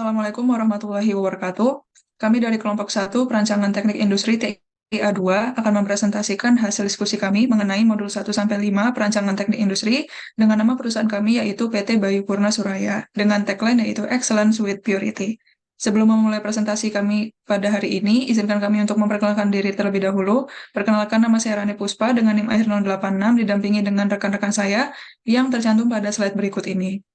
Assalamualaikum warahmatullahi wabarakatuh. Kami dari kelompok 1 Perancangan Teknik Industri TIA2 akan mempresentasikan hasil diskusi kami mengenai modul 1-5 Perancangan Teknik Industri dengan nama perusahaan kami yaitu PT Bayu Purna Suraya dengan tagline yaitu Excellence with Purity. Sebelum memulai presentasi kami pada hari ini, izinkan kami untuk memperkenalkan diri terlebih dahulu. Perkenalkan, nama saya Rani Puspa dengan NIM akhir 086 didampingi dengan rekan-rekan saya yang tercantum pada slide berikut ini.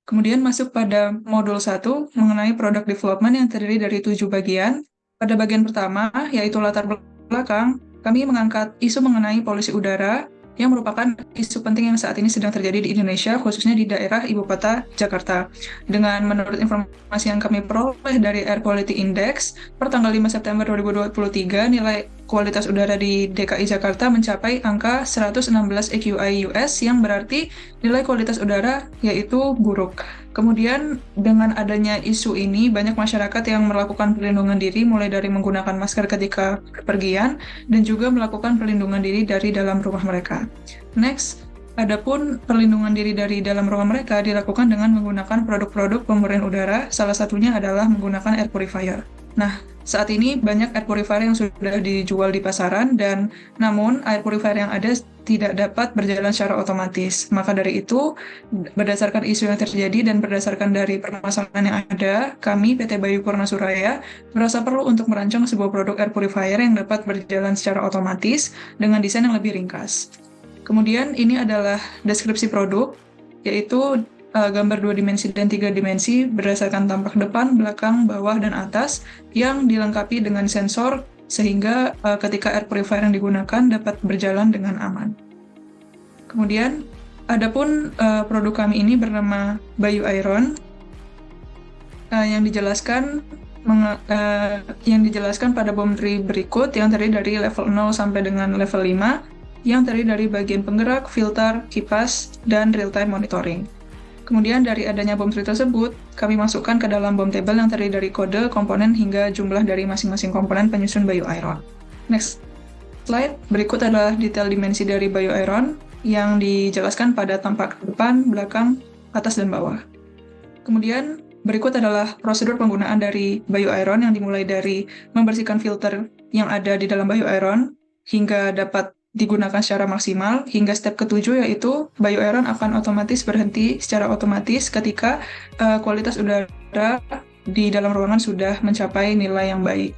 Kemudian masuk pada modul 1 mengenai product development yang terdiri dari 7 bagian. Pada bagian pertama, yaitu latar belakang, kami mengangkat isu mengenai polusi udara yang merupakan isu penting yang saat ini sedang terjadi di Indonesia, khususnya di daerah ibu kota Jakarta. Dengan menurut informasi yang kami peroleh dari Air Quality Index, per tanggal 5 September 2023, nilai kualitas udara di DKI Jakarta mencapai angka 116 AQI US, yang berarti nilai kualitas udara yaitu buruk. Kemudian dengan adanya isu ini, banyak masyarakat yang melakukan perlindungan diri mulai dari menggunakan masker ketika bepergian dan juga melakukan perlindungan diri dari dalam rumah mereka. Next, adapun perlindungan diri dari dalam rumah mereka dilakukan dengan menggunakan produk-produk pemurnian udara, salah satunya adalah menggunakan air purifier. Nah, saat ini banyak air purifier yang sudah dijual di pasaran dan namun air purifier yang ada tidak dapat berjalan secara otomatis. Maka dari itu, berdasarkan isu yang terjadi dan berdasarkan dari permasalahan yang ada, kami PT Bayu Purna Suraya merasa perlu untuk merancang sebuah produk air purifier yang dapat berjalan secara otomatis dengan desain yang lebih ringkas. Kemudian ini adalah deskripsi produk, yaitu gambar 2 dimensi dan 3 dimensi berdasarkan tampak depan, belakang, bawah, dan atas yang dilengkapi dengan sensor sehingga ketika air purifier yang digunakan dapat berjalan dengan aman. Kemudian, adapun produk kami ini bernama Bayu Iron yang dijelaskan pada BOM tree berikut yang terdiri dari level 0 sampai dengan level 5 yang terdiri dari bagian penggerak, filter, kipas, dan real-time monitoring. Kemudian dari adanya BOM tree tersebut, kami masukkan ke dalam BOM table yang terdiri dari kode, komponen, hingga jumlah dari masing-masing komponen penyusun Bayu Iron. Next slide, berikut adalah detail dimensi dari Bayu Iron yang dijelaskan pada tampak depan, belakang, atas, dan bawah. Kemudian berikut adalah prosedur penggunaan dari Bayu Iron yang dimulai dari membersihkan filter yang ada di dalam Bayu Iron hingga dapat digunakan secara maksimal, hingga step ke-7 yaitu Bayu Iron akan otomatis berhenti secara otomatis ketika kualitas udara di dalam ruangan sudah mencapai nilai yang baik.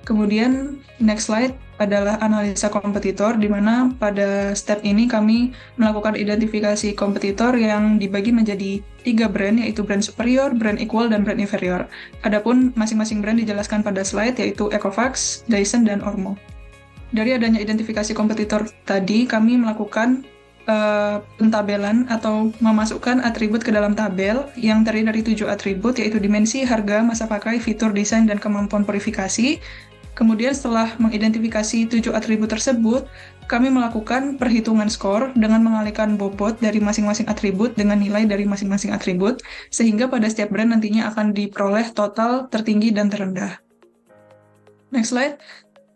Kemudian next slide adalah analisa kompetitor, di mana pada step ini kami melakukan identifikasi kompetitor yang dibagi menjadi 3 brand, yaitu brand superior, brand equal, dan brand inferior. Adapun masing-masing brand dijelaskan pada slide, yaitu Ecovacs, Dyson, dan Ormo. Dari adanya identifikasi kompetitor tadi, kami melakukan pentabelan atau memasukkan atribut ke dalam tabel yang terdiri dari 7 atribut, yaitu dimensi, harga, masa pakai, fitur, desain, dan kemampuan purifikasi. Kemudian setelah mengidentifikasi 7 atribut tersebut, kami melakukan perhitungan skor dengan mengalihkan bobot dari masing-masing atribut dengan nilai dari masing-masing atribut, sehingga pada setiap brand nantinya akan diperoleh total tertinggi dan terendah. Next slide.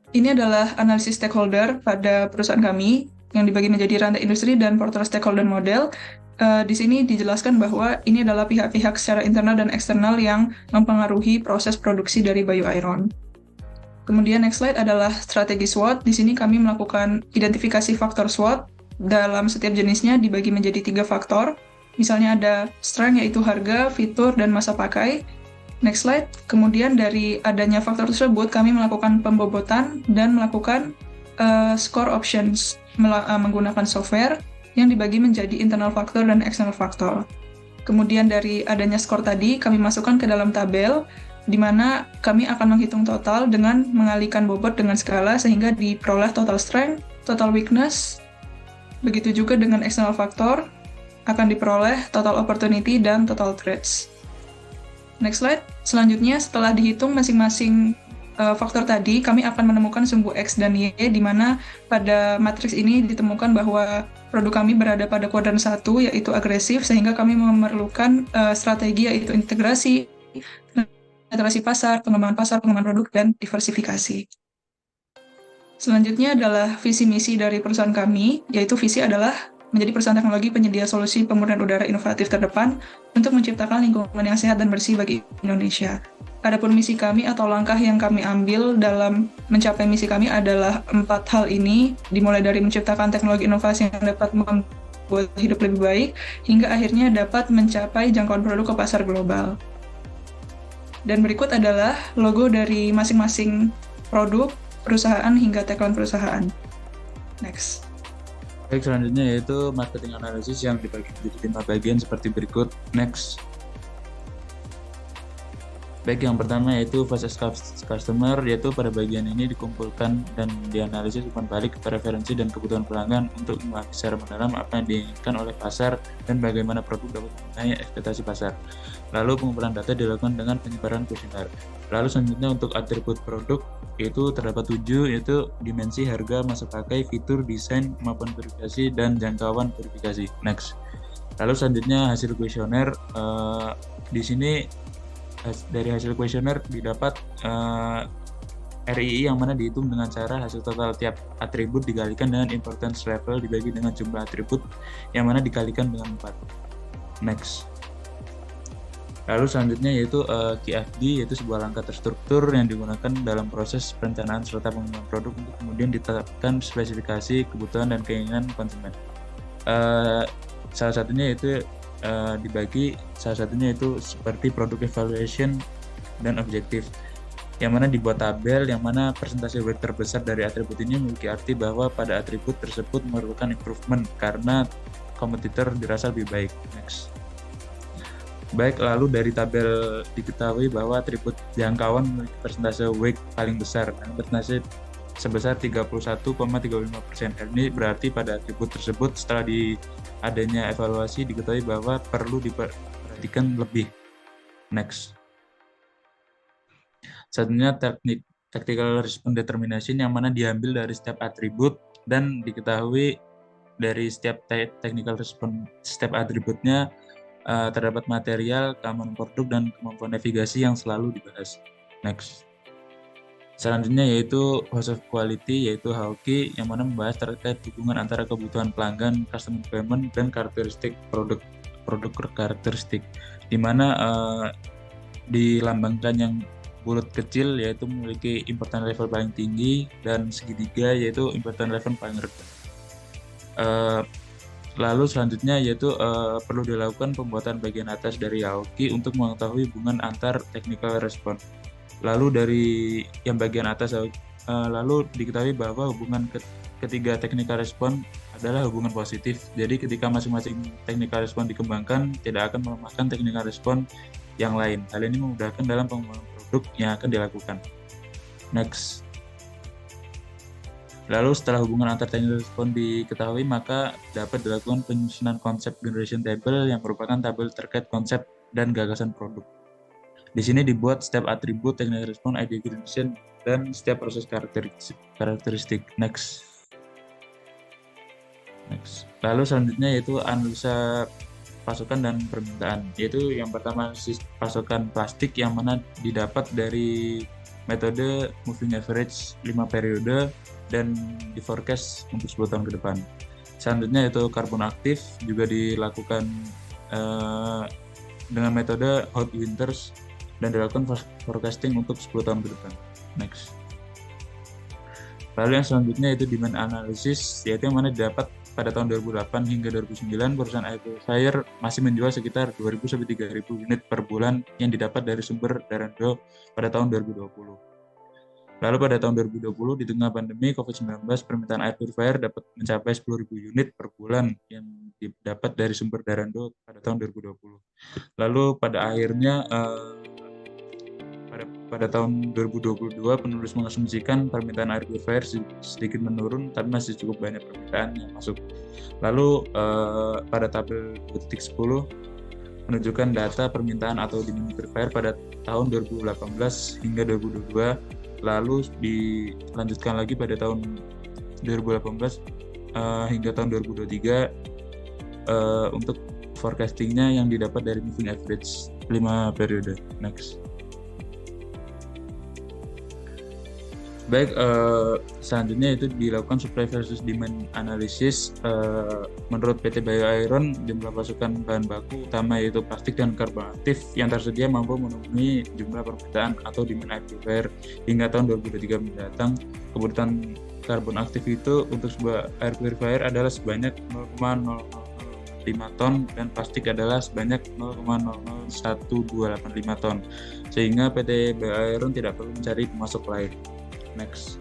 Ini adalah analisis stakeholder pada perusahaan kami yang dibagi menjadi rantai industri dan portal stakeholder model. Di sini dijelaskan bahwa ini adalah pihak-pihak secara internal dan eksternal yang mempengaruhi proses produksi dari Bayu Iron. Kemudian next slide adalah strategi SWOT. Di sini kami melakukan identifikasi faktor SWOT. Dalam setiap jenisnya dibagi menjadi 3 faktor. Misalnya ada strength, yaitu harga, fitur, dan masa pakai. Next slide. Kemudian dari adanya faktor tersebut, kami melakukan pembobotan dan melakukan score options menggunakan software yang dibagi menjadi internal factor dan external factor. Kemudian dari adanya skor tadi, kami masukkan ke dalam tabel, di mana kami akan menghitung total dengan mengalihkan bobot dengan skala sehingga diperoleh total strength, total weakness. Begitu juga dengan external factor, akan diperoleh total opportunity dan total threats. Next slide. Selanjutnya, setelah dihitung masing-masing faktor tadi, kami akan menemukan sumbu X dan Y, di mana pada matriks ini ditemukan bahwa produk kami berada pada kuadran 1, yaitu agresif, sehingga kami memerlukan strategi, yaitu integrasi, penetrasi pasar, pengembangan produk, dan diversifikasi. Selanjutnya adalah visi misi dari perusahaan kami, yaitu visi adalah menjadi perusahaan teknologi penyedia solusi pemurnian udara inovatif terdepan untuk menciptakan lingkungan yang sehat dan bersih bagi Indonesia. Adapun misi kami atau langkah yang kami ambil dalam mencapai misi kami adalah 4 hal ini, dimulai dari menciptakan teknologi inovasi yang dapat membuat hidup lebih baik, hingga akhirnya dapat mencapai jangkauan produk ke pasar global. Dan berikut adalah logo dari masing-masing produk, perusahaan, hingga tagline perusahaan. Next. Baik, selanjutnya yaitu marketing analysis yang dibagi menjadi 5 bagian seperti berikut. Next. Baik, yang pertama yaitu Voice Customer, yaitu pada bagian ini dikumpulkan dan dianalisis umpan balik preferensi dan kebutuhan pelanggan untuk memahami secara mendalam apa yang diinginkan oleh pasar dan bagaimana produk dapat memenuhi ekspektasi pasar. Lalu pengumpulan data dilakukan dengan penyebaran kuesioner. Lalu selanjutnya untuk atribut produk itu terdapat 7, yaitu dimensi, harga, masa pakai, fitur, desain, kemampuan verifikasi, dan jangkauan verifikasi. Next. Lalu selanjutnya hasil kuesioner. Di sini dari hasil kuesioner didapat RII yang mana dihitung dengan cara hasil total tiap atribut dikalikan dengan importance level dibagi dengan jumlah atribut yang mana dikalikan dengan 4. Next. Lalu selanjutnya yaitu QFD, yaitu sebuah langkah terstruktur yang digunakan dalam proses perencanaan serta pengembangan produk untuk kemudian ditetapkan spesifikasi, kebutuhan, dan keinginan konsumen. Salah satunya yaitu salah satunya itu seperti produk evaluation dan objektif, yang mana dibuat tabel yang mana persentase weight terbesar dari atribut ini memiliki arti bahwa pada atribut tersebut memerlukan improvement karena kompetitor dirasa lebih baik. Next. Baik, lalu dari tabel diketahui bahwa atribut jangkauan memiliki persentase weight paling besar, dan persentase sebesar 31,35%. Ini berarti pada atribut tersebut setelah adanya evaluasi diketahui bahwa perlu diperhatikan lebih. Next. Selanjutnya tactical response determination, yang mana diambil dari setiap atribut dan diketahui dari setiap technical response setiap atributnya terdapat material, keamanan produk, dan kemampuan navigasi yang selalu dibahas. Next. Selanjutnya yaitu House of Quality, yaitu HOQ, yang mana membahas terkait hubungan antara kebutuhan pelanggan, customer requirement, dan karakteristik produk karakteristik, di mana dilambangkan yang bulat kecil yaitu memiliki important level paling tinggi dan segitiga yaitu important level paling rendah. Lalu selanjutnya yaitu perlu dilakukan pembuatan bagian atas dari HOQ untuk mengetahui hubungan antar technical response. Lalu dari yang bagian atas lalu diketahui bahwa hubungan ketiga technical response adalah hubungan positif. Jadi ketika masing-masing technical response dikembangkan, tidak akan melemahkan technical response yang lain. Hal ini memudahkan dalam pengembangan produk yang akan dilakukan. Next. Lalu setelah hubungan antar technical response diketahui, maka dapat dilakukan penyusunan konsep generation table yang merupakan tabel terkait konsep dan gagasan produk. Di sini dibuat setiap atribut technical response, ID generation, dan setiap proses karakteristik. Next. Lalu selanjutnya yaitu analisa pasokan dan permintaan, yaitu yang pertama pasokan plastik yang mana didapat dari metode moving average 5 periode dan di forecast untuk 10 tahun ke depan. Selanjutnya yaitu karbon aktif juga dilakukan dengan metode hot winters dan dilakukan forecasting untuk 10 tahun ke depan. Next. Lalu yang selanjutnya yaitu demand analysis, yaitu yang mana didapat pada tahun 2008 hingga 2009 perusahaan air purifier masih menjual sekitar 2.000 sampai 3.000 unit per bulan yang didapat dari sumber Darando pada tahun 2020. Lalu pada tahun 2020 di tengah pandemi COVID-19 permintaan air purifier dapat mencapai 10.000 unit per bulan yang didapat dari sumber Darando pada tahun 2020. Lalu pada akhirnya pada tahun 2022 penulis mengasumsikan permintaan air purifier sedikit menurun tapi masih cukup banyak permintaan yang masuk. Lalu pada tabel 2.10 menunjukkan data permintaan atau demand purifier pada tahun 2018 hingga 2022, lalu dilanjutkan lagi pada tahun 2018 hingga tahun 2023 untuk forecastingnya yang didapat dari moving average 5 periode. Next. Baik, selanjutnya itu dilakukan supply versus demand analysis. Menurut PT Bio Iron, jumlah pasokan bahan baku utama yaitu plastik dan karbon aktif yang tersedia mampu memenuhi jumlah permintaan atau demand air purifier hingga tahun 2023 mendatang. Kebutuhan karbon aktif itu untuk sebuah air purifier adalah sebanyak 0,0005 ton dan plastik adalah sebanyak 0,001285 ton, sehingga PT Bio Iron tidak perlu mencari pemasok lain. Next.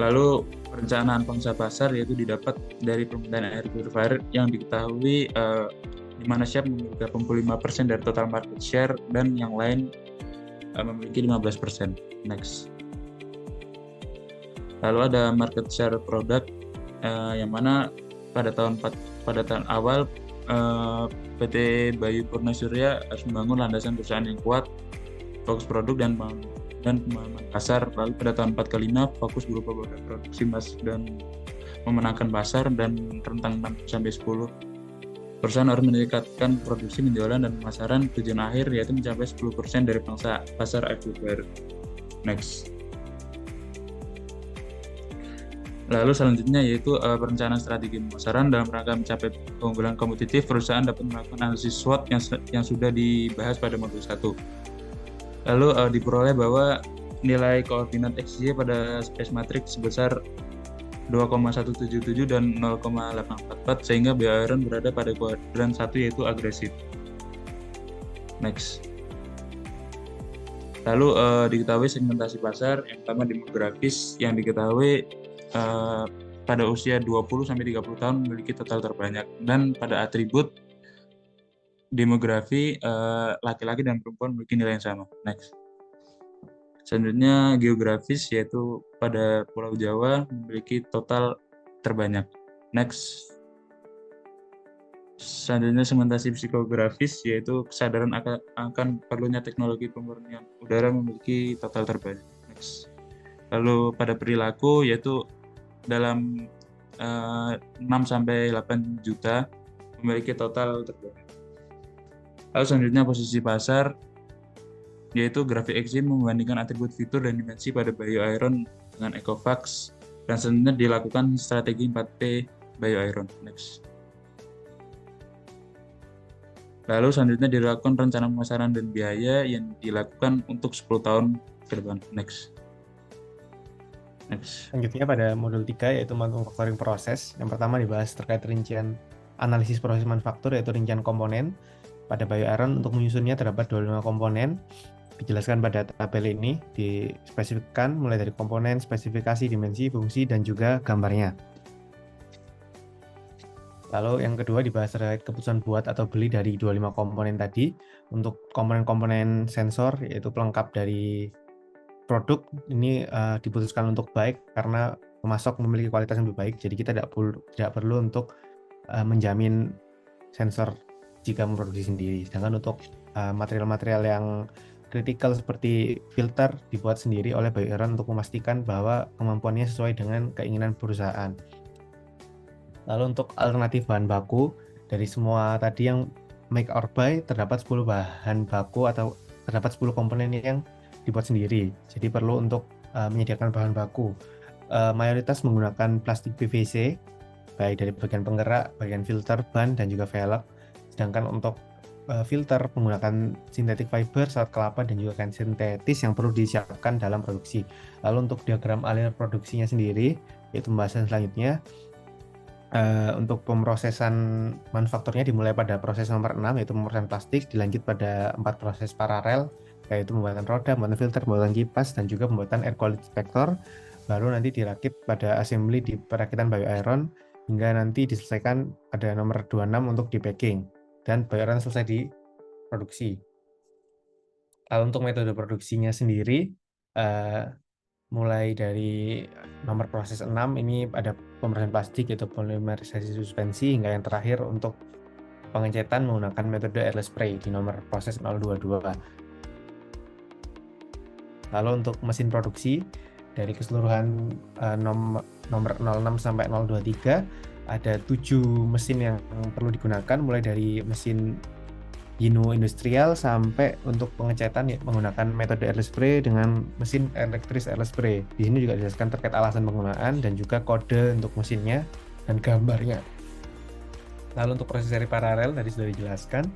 Lalu perencanaan pangsa pasar yaitu didapat dari permintaan air purifier yang diketahui di mana Sharp memiliki 85% dari total market share dan yang lain memiliki 15%. Next. Lalu ada market share produk yang mana pada tahun awal PT Bayu Purna Surya harus membangun landasan perusahaan yang kuat, fokus produk dan pemahaman pasar. Lalu pada tahun 4 ke 5 fokus berupa produksi dan memenangkan pasar dan rentang 6-10. Perusahaan harus meningkatkan produksi, penjualan dan pemasaran. Tujuan akhir yaitu mencapai 10% dari pangsa pasar air purifier. Next. Lalu selanjutnya yaitu perencanaan strategi pemasaran. Dalam rangka mencapai keunggulan kompetitif, perusahaan dapat melakukan analisis SWOT yang sudah dibahas pada modul 1. Lalu diperoleh bahwa nilai koordinat XY pada space matrix sebesar 2,177 dan 0,844 sehingga Bio Iron berada pada kuadran 1 yaitu agresif. Next. Lalu diketahui segmentasi pasar yang pertama demografis yang diketahui pada usia 20-30 tahun memiliki total terbanyak, dan pada atribut demografi laki-laki dan perempuan memiliki nilai yang sama. Next. Selanjutnya geografis yaitu pada Pulau Jawa memiliki total terbanyak. Next. Selanjutnya segmentasi psikografis yaitu kesadaran akan perlunya teknologi pemurnian udara memiliki total terbanyak. Next. Lalu pada perilaku yaitu dalam 6-8 juta memiliki total terbanyak. Lalu selanjutnya posisi pasar yaitu grafik XY membandingkan atribut fitur dan dimensi pada Bio Iron dengan Ecovacs, dan selanjutnya dilakukan strategi 4P Bio Iron. Next. Lalu selanjutnya dilakukan rencana pemasaran dan biaya yang dilakukan untuk 10 tahun ke depan. Next. Selanjutnya pada modul 3 yaitu manufacturing proses. Yang pertama dibahas terkait rincian analisis proses manufaktur yaitu rincian komponen. Pada Bio Iron untuk menyusunnya terdapat 25 komponen. Dijelaskan pada tabel ini, dispesifikkan mulai dari komponen, spesifikasi, dimensi, fungsi, dan juga gambarnya. Lalu yang kedua dibahas terkait keputusan buat atau beli dari 25 komponen tadi. Untuk komponen-komponen sensor yaitu pelengkap dari produk ini diputuskan untuk baik karena pemasok memiliki kualitas yang lebih baik. Jadi kita tidak perlu untuk menjamin sensor jika memproduksi sendiri. Sedangkan untuk material-material yang kritikal seperti filter dibuat sendiri oleh Bio Iron untuk memastikan bahwa kemampuannya sesuai dengan keinginan perusahaan. Lalu untuk alternatif bahan baku, dari semua tadi yang make or buy terdapat 10 bahan baku atau terdapat 10 komponen yang dibuat sendiri. Jadi perlu untuk menyediakan bahan baku. Mayoritas menggunakan plastik PVC, baik dari bagian penggerak, bagian filter, ban, dan juga velg. Sedangkan untuk filter menggunakan synthetic fiber, serat kelapa, dan juga kain sintetis yang perlu disiapkan dalam produksi. Lalu untuk diagram alir produksinya sendiri, yaitu pembahasan selanjutnya. Untuk pemrosesan manufakturnya dimulai pada proses nomor 6, yaitu pemrosesan plastik, dilanjut pada 4 proses paralel, yaitu pembuatan roda, pembuatan filter, pembuatan kipas, dan juga pembuatan air quality inspector. Baru nanti dirakit pada assembly di perakitan Bio Iron, hingga nanti diselesaikan pada nomor 26 untuk di packing. Dan Bio Iron selesai diproduksi. Lalu untuk metode produksinya sendiri, mulai dari nomor proses 6 ini ada pemrosesan plastik yaitu polimerisasi suspensi, hingga yang terakhir untuk pengecetan menggunakan metode airless spray di nomor proses 022. Lalu untuk mesin produksi dari keseluruhan nomor 06 sampai 023 ada 7 mesin yang perlu digunakan, mulai dari mesin Hino industrial sampai untuk pengecetan ya, menggunakan metode air spray dengan mesin elektris air spray. Di sini juga dijelaskan terkait alasan penggunaan dan juga kode untuk mesinnya dan gambarnya. Lalu untuk proses seri paralel tadi sudah dijelaskan,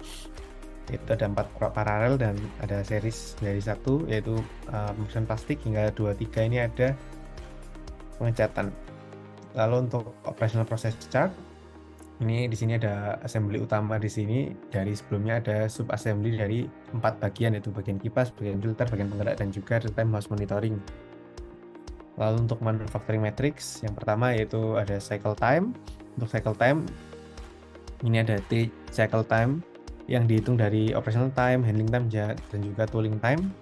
itu ada 4 paralel dan ada series dari 1 yaitu pemeriksaan plastik hingga 2-3 ini ada pengecatan. Lalu untuk operational process chart, ini di sini ada assembly utama di sini. Dari sebelumnya ada sub assembly dari 4 bagian, yaitu bagian kipas, bagian filter, bagian penggerak, dan juga real time house monitoring. Lalu untuk manufacturing matrix, yang pertama yaitu ada cycle time. Untuk cycle time, ini ada T cycle time yang dihitung dari operational time, handling time, dan juga tooling time.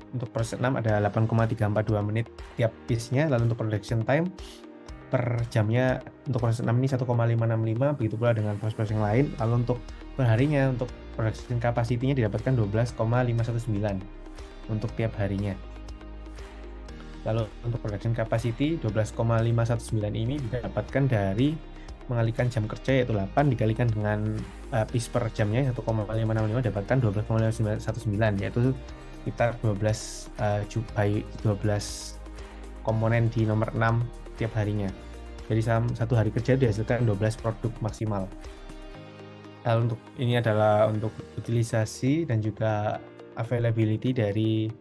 Untuk proses 6 ada 8,342 menit tiap piece-nya. Lalu untuk production time per jamnya untuk proses 6 ini 1,565, begitu pula dengan proses yang lain. Lalu untuk perharinya, untuk production capacity-nya didapatkan 12,519 untuk tiap harinya. Lalu untuk production capacity 12,519 ini didapatkan dari mengalihkan jam kerja yaitu 8 dikalikan dengan piece per jamnya 1,565 dapatkan 12,519, yaitu sekitar 12 komponen di nomor 6 tiap harinya. Jadi satu hari kerja dihasilkan 12 produk maksimal. Lalu untuk ini adalah untuk utilisasi dan juga availability dari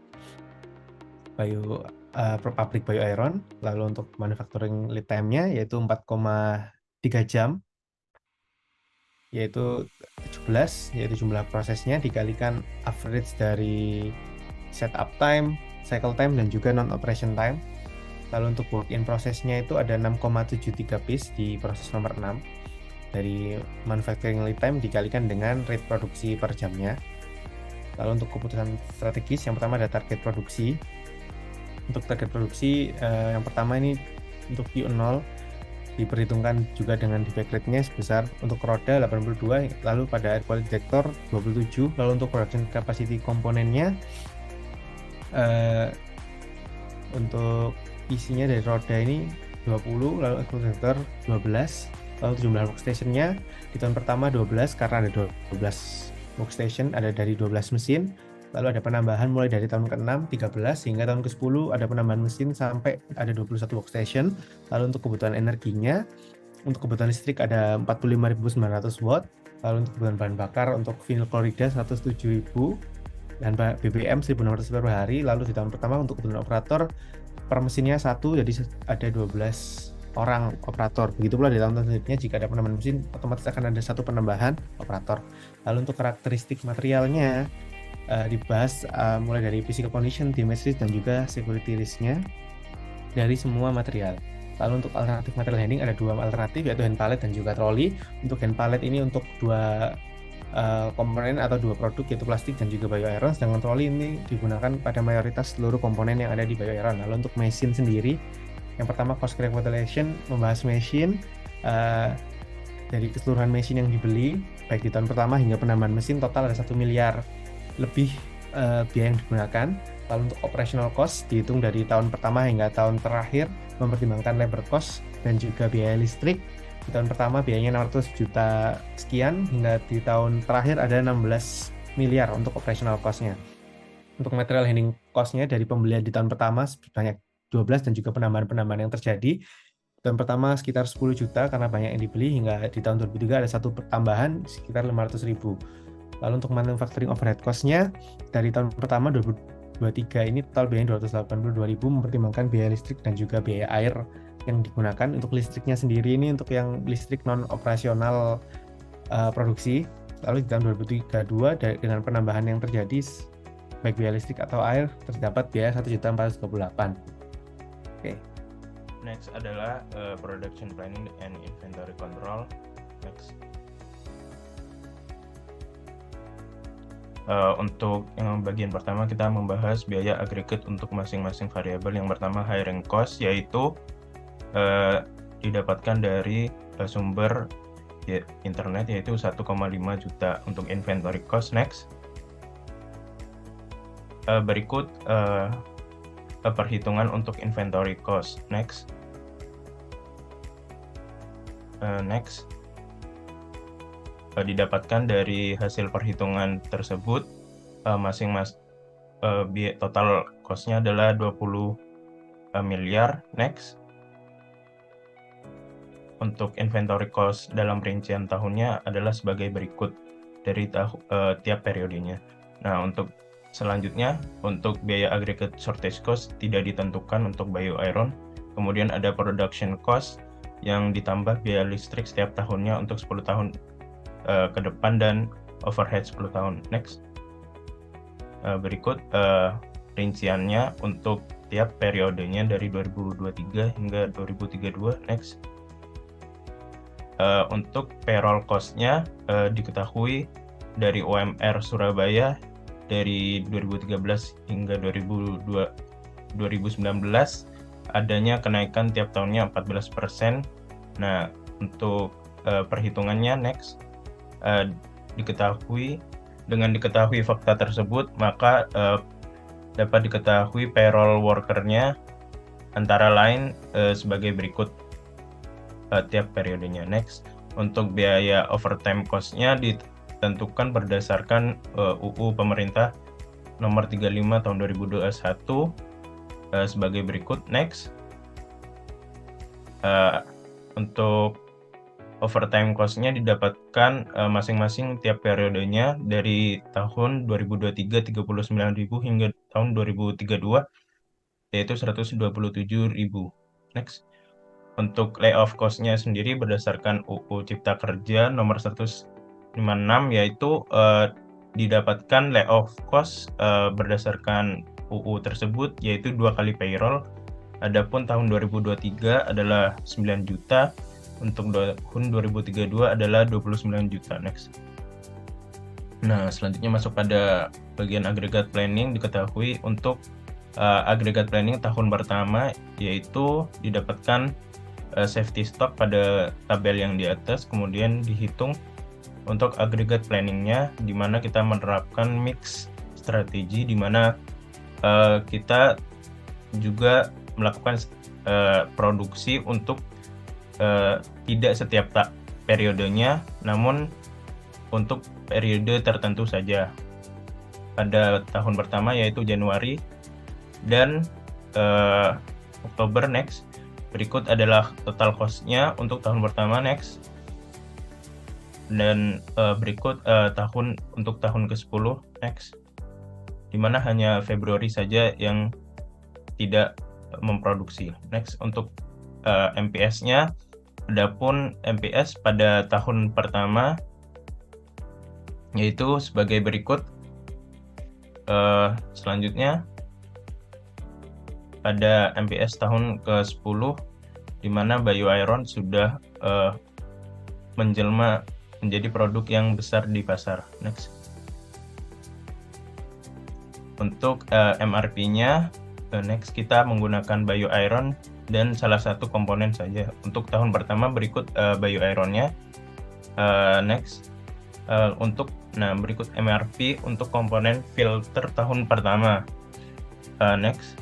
pabrik bio iron. Lalu untuk manufacturing lead time-nya yaitu 4,3 jam, yaitu 17, yaitu jumlah prosesnya dikalikan average dari setup time, cycle time, dan juga non-operation time. Lalu untuk work in process-nya itu ada 6,73 piece di proses nomor 6 dari manufacturing lead time dikalikan dengan rate produksi per jamnya. Lalu untuk keputusan strategis, yang pertama ada target produksi. Untuk target produksi yang pertama ini untuk Q0 diperhitungkan juga dengan defect rate-nya sebesar untuk roda 82, lalu pada air quality detector 27. Lalu untuk production capacity komponennya untuk isinya dari roda ini 20, lalu air quality detector 12. Lalu jumlah workstation-nya di tahun pertama 12 karena ada 12 workstation, ada dari 12 mesin. Lalu ada penambahan mulai dari tahun ke-6 13 hingga tahun ke-10 ada penambahan mesin sampai ada 21 workstation. Lalu untuk kebutuhan energinya, untuk kebutuhan listrik ada 45.900 watt. Lalu untuk kebutuhan bahan bakar untuk vinyl klorida 107.000 dan BBM 1.600 per hari. Lalu di tahun pertama untuk kebutuhan operator per mesinnya 1, jadi ada 12 orang operator. Begitu pula di tahun selanjutnya jika ada penambahan mesin otomatis akan ada 1 penambahan operator. Lalu untuk karakteristik materialnya dibahas mulai dari physical condition, damage risk, dan juga security risk-nya dari semua material. Lalu untuk alternatif material handling ada 2 alternatif, yaitu hand pallet dan juga trolley. Untuk hand pallet ini untuk 2 komponen atau 2 produk, yaitu plastik dan juga bio iron, sedangkan trolley ini digunakan pada mayoritas seluruh komponen yang ada di bio iron. Lalu untuk mesin sendiri, yang pertama cost recapitalization membahas mesin dari keseluruhan mesin yang dibeli baik di tahun pertama hingga penambahan mesin total ada 1 miliar lebih biaya yang digunakan. Lalu untuk operational cost dihitung dari tahun pertama hingga tahun terakhir, mempertimbangkan labor cost dan juga biaya listrik. Di tahun pertama biayanya 600 juta sekian, hingga di tahun terakhir ada 16 miliar untuk operational cost-nya. Untuk material handling cost-nya dari pembelian di tahun pertama sebanyak 12 dan juga penambahan-penambahan yang terjadi. Tahun pertama sekitar 10 juta karena banyak yang dibeli, hingga di tahun 2003 ada 1 tambahan sekitar 500.000. Lalu untuk manufacturing overhead cost-nya dari tahun pertama 2023 ini total biayanya 282.000, mempertimbangkan biaya listrik dan juga biaya air yang digunakan. Untuk listriknya sendiri ini untuk yang listrik non operasional produksi. Lalu di tahun 2032 dengan penambahan yang terjadi baik biaya listrik atau air terdapat biaya 1.428. Oke. Next adalah production planning and inventory control. Next. Untuk yang bagian pertama kita membahas biaya agregat untuk masing-masing variabel. Yang pertama hiring cost, yaitu didapatkan dari sumber internet yaitu 1,5 juta. Untuk inventory cost next. Berikut perhitungan untuk inventory cost next. didapatkan dari hasil perhitungan tersebut. Total cost-nya adalah 20 miliar. Next. Untuk inventory cost dalam rincian tahunnya adalah sebagai berikut dari tiap periodenya. Nah, untuk selanjutnya, untuk biaya aggregate shortage cost tidak ditentukan untuk bio-iron. Kemudian ada production cost yang ditambah biaya listrik setiap tahunnya untuk 10 tahun ke depan dan overhead 10 tahun. Next. Berikut rinciannya untuk tiap periodenya dari 2023 hingga 2032. Next. Untuk payroll cost-nya diketahui dari UMR Surabaya dari 2013 hingga 2019 adanya kenaikan tiap tahunnya 14%. Nah, untuk perhitungannya next, dengan diketahui fakta tersebut, maka dapat diketahui payroll worker-nya antara lain sebagai berikut tiap periodenya. Next, untuk biaya overtime cost-nya ditentukan berdasarkan UU Pemerintah Nomor 35 Tahun 2021 sebagai berikut. Next, untuk overtime cost-nya didapatkan masing-masing tiap periodenya dari tahun 2023 39.000 hingga tahun 2032 yaitu 127.000. Next. Untuk layoff cost-nya sendiri berdasarkan UU Cipta Kerja nomor 156 yaitu didapatkan layoff cost berdasarkan UU tersebut yaitu 2 kali payroll. Adapun tahun 2023 adalah 9 juta. Untuk tahun 2032 adalah 29 juta. Next. Nah, selanjutnya masuk pada bagian aggregate planning. Diketahui untuk aggregate planning tahun pertama yaitu didapatkan safety stock pada tabel yang di atas, kemudian dihitung untuk aggregate planningnya di mana kita menerapkan mix strategi di mana kita juga melakukan produksi untuk tidak setiap periodenya, namun untuk periode tertentu saja. Pada tahun pertama yaitu Januari dan Oktober. Next. Berikut adalah total cost-nya untuk tahun pertama. Next. Dan berikut untuk tahun ke-10. Next. Dimana hanya Februari saja yang tidak memproduksi. Next. Untuk MPS-nya, adapun MPS pada tahun pertama yaitu sebagai berikut. Selanjutnya pada MPS tahun ke-10 di mana bio-iron sudah menjelma menjadi produk yang besar di pasar. Next. Untuk MRP-nya, next kita menggunakan bio-iron dan salah satu komponen saja. Untuk tahun pertama berikut bio-iron-nya. Next. Berikut MRP untuk komponen filter tahun pertama. Next.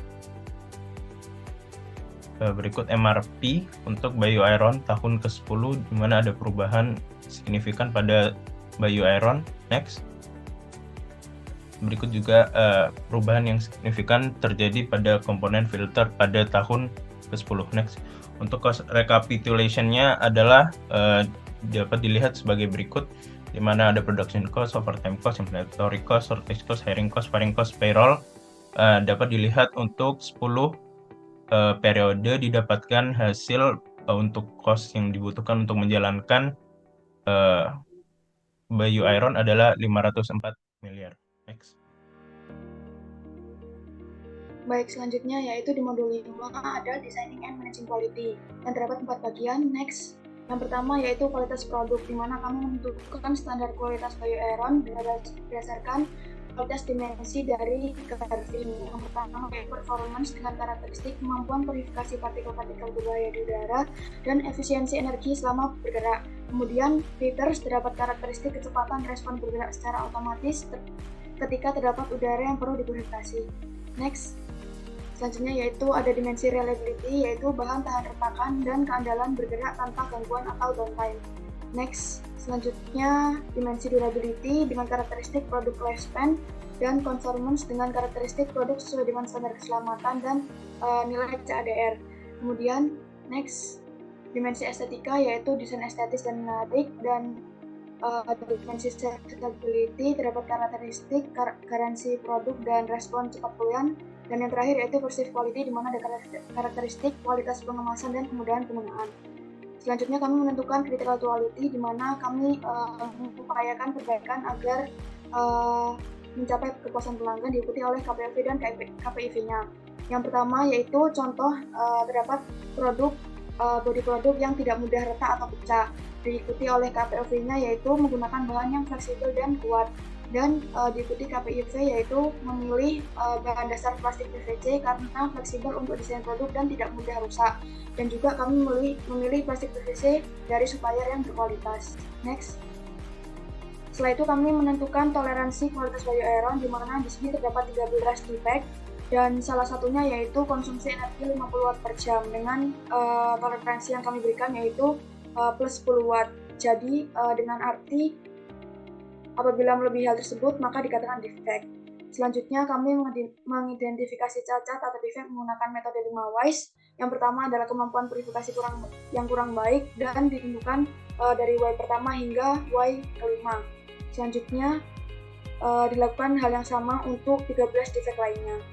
Berikut MRP untuk bio-iron tahun ke-10 di mana ada perubahan signifikan pada bio-iron. Next. Berikut juga perubahan yang signifikan terjadi pada komponen filter pada tahun ke-10. Next. Untuk cost recapitulation-nya adalah dapat dilihat sebagai berikut, di mana ada production cost, overtime cost, inventory cost, shortage cost, hiring cost, firing cost, payroll. Dapat dilihat untuk 10 periode didapatkan hasil untuk cost yang dibutuhkan untuk menjalankan bio-iron adalah 504 miliar. Next. Baik, selanjutnya yaitu di modul 5 ada Designing and Managing Quality yang terdapat 4 bagian. Next. Yang pertama yaitu kualitas produk, di mana kami menentukan standar kualitas bio-iron berdasarkan kualitas dimensi dari Kelvin. Yang pertama yaitu performance dengan karakteristik kemampuan purifikasi partikel-partikel berbahaya di udara dan efisiensi energi selama bergerak. Kemudian filters terdapat karakteristik kecepatan respon bergerak secara otomatis ketika terdapat udara yang perlu dipurifikasi. Next. Selanjutnya yaitu ada dimensi reliability, yaitu bahan tahan retakan dan keandalan bergerak tanpa gangguan atau downtime. Next, selanjutnya dimensi durability dengan karakteristik produk lifespan dan conformance dengan karakteristik produk sesuai dengan standar keselamatan dan nilai CADR. Kemudian next, dimensi estetika yaitu desain estetis dan menarik, dan dimensi sustainability terdapat karakteristik garansi produk dan respon cepat pulih. Dan yang terakhir yaitu perceived quality, di mana ada karakteristik kualitas pengemasan dan kemudahan penggunaan. Selanjutnya kami menentukan critical quality, di mana kami mengupayakan perbaikan agar mencapai kepuasan pelanggan diikuti oleh KPIV dan KPIV-nya. Yang pertama yaitu contoh terdapat produk body produk yang tidak mudah retak atau pecah, diikuti oleh KPIV-nya yaitu menggunakan bahan yang fleksibel dan kuat, dan diikuti KPIV yaitu memilih bahan dasar plastik PVC karena fleksibel untuk desain produk dan tidak mudah rusak, dan juga kami memilih plastik PVC dari supplier yang berkualitas. Next. Setelah itu kami menentukan toleransi kualitas BioAeron, di mana di sini terdapat 13 defect, dan salah satunya yaitu konsumsi energi 50 watt per jam, dengan toleransi yang kami berikan yaitu plus 10 watt. Jadi dengan arti apabila melebihi hal tersebut maka dikatakan defect. Selanjutnya kami mengidentifikasi cacat atau defect menggunakan metode 5 WISE. Yang pertama adalah kemampuan purifikasi yang kurang baik dan ditentukan dari Y pertama hingga Y kelima. Selanjutnya dilakukan hal yang sama untuk 13 defect lainnya.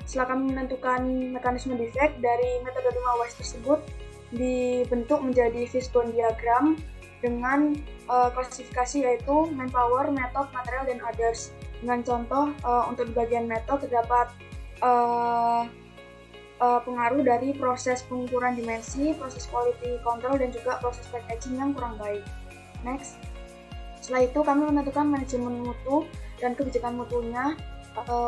Setelah kami menentukan mekanisme defect dari metode 5 WISE tersebut, dibentuk menjadi fishbone diagram dengan klasifikasi yaitu manpower, method, material, dan others. Dengan contoh untuk di bagian method terdapat pengaruh dari proses pengukuran dimensi, proses quality control, dan juga proses packaging yang kurang baik. Next. Setelah itu kami menentukan manajemen mutu dan kebijakan mutunya.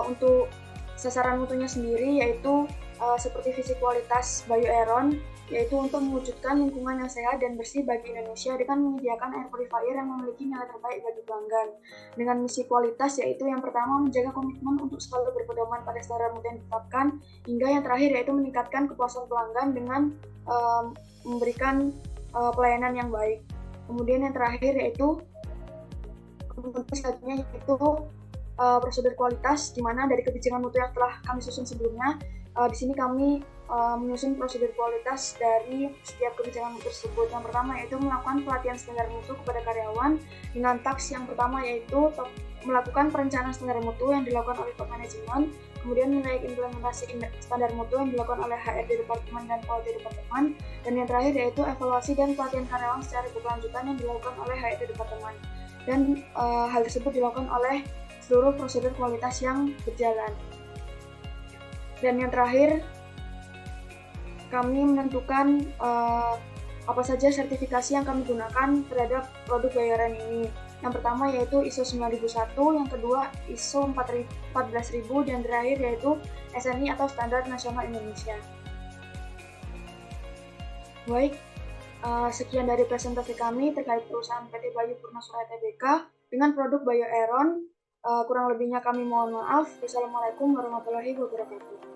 Untuk sasaran mutunya sendiri yaitu seperti visi kualitas BioAeron, yaitu untuk mewujudkan lingkungan yang sehat dan bersih bagi Indonesia dengan menyediakan air purifier yang memiliki nilai terbaik bagi pelanggan. Dengan misi kualitas yaitu yang pertama menjaga komitmen untuk selalu berpedoman pada standar mutu yang ditetapkan, hingga yang terakhir yaitu meningkatkan kepuasan pelanggan dengan memberikan pelayanan yang baik. Kemudian yang terakhir yaitu selanjutnya yaitu prosedur kualitas, di mana dari kebijakan mutu yang telah kami susun sebelumnya, di sini kami menyusun prosedur kualitas dari setiap kebijakan mutu tersebut. Yang pertama yaitu melakukan pelatihan standar mutu kepada karyawan dengan task yang pertama yaitu melakukan perencanaan standar mutu yang dilakukan oleh top manajemen, kemudian menilai implementasi standar mutu yang dilakukan oleh HRD Departemen dan Quality Departemen, dan yang terakhir yaitu evaluasi dan pelatihan karyawan secara berkelanjutan yang dilakukan oleh HRD Departemen. Dan hal tersebut dilakukan oleh seluruh prosedur kualitas yang berjalan. Dan yang terakhir, kami menentukan apa saja sertifikasi yang kami gunakan terhadap produk BioAeron ini. Yang pertama yaitu ISO 9001, yang kedua ISO 14000, dan terakhir yaitu SNI atau Standar Nasional Indonesia. Baik, sekian dari presentasi kami terkait perusahaan PT Bayu Purnasura Tbk dengan produk BioAeron. Kurang lebihnya kami mohon maaf. Wassalamualaikum warahmatullahi wabarakatuh.